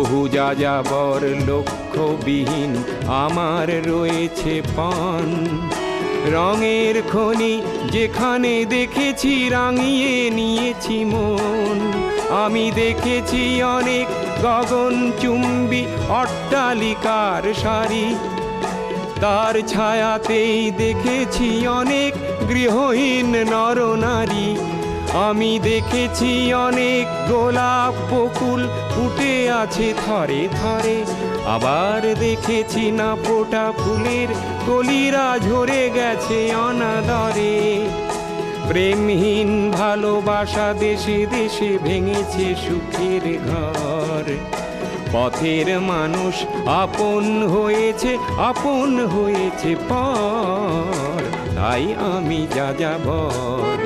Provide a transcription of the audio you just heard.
বহু যাযাবর লক্ষ্যবিহীন আমার রয়েছে পান। রঙের খনি যেখানে দেখেছি রাঙিয়ে নিয়েছি মন। আমি দেখেছি অনেক গগনচুম্বী অট্টালিকার সারি, তার ছায়াতেই দেখেছি অনেক গৃহহীন নরনারী। আমি দেখেছি অনেক গোলাপ বকুল ফুটে আছে থরে থরে, আবার দেখেছি না ফোটা ফুলের কলিরা ঝরে গেছে অনাদরে। প্রেমহীন ভালোবাসা দেশে দেশে ভেঙেছে সুখের ঘর। পথের মানুষ আপন হয়েছে পর, তাই আমি যাযাবর।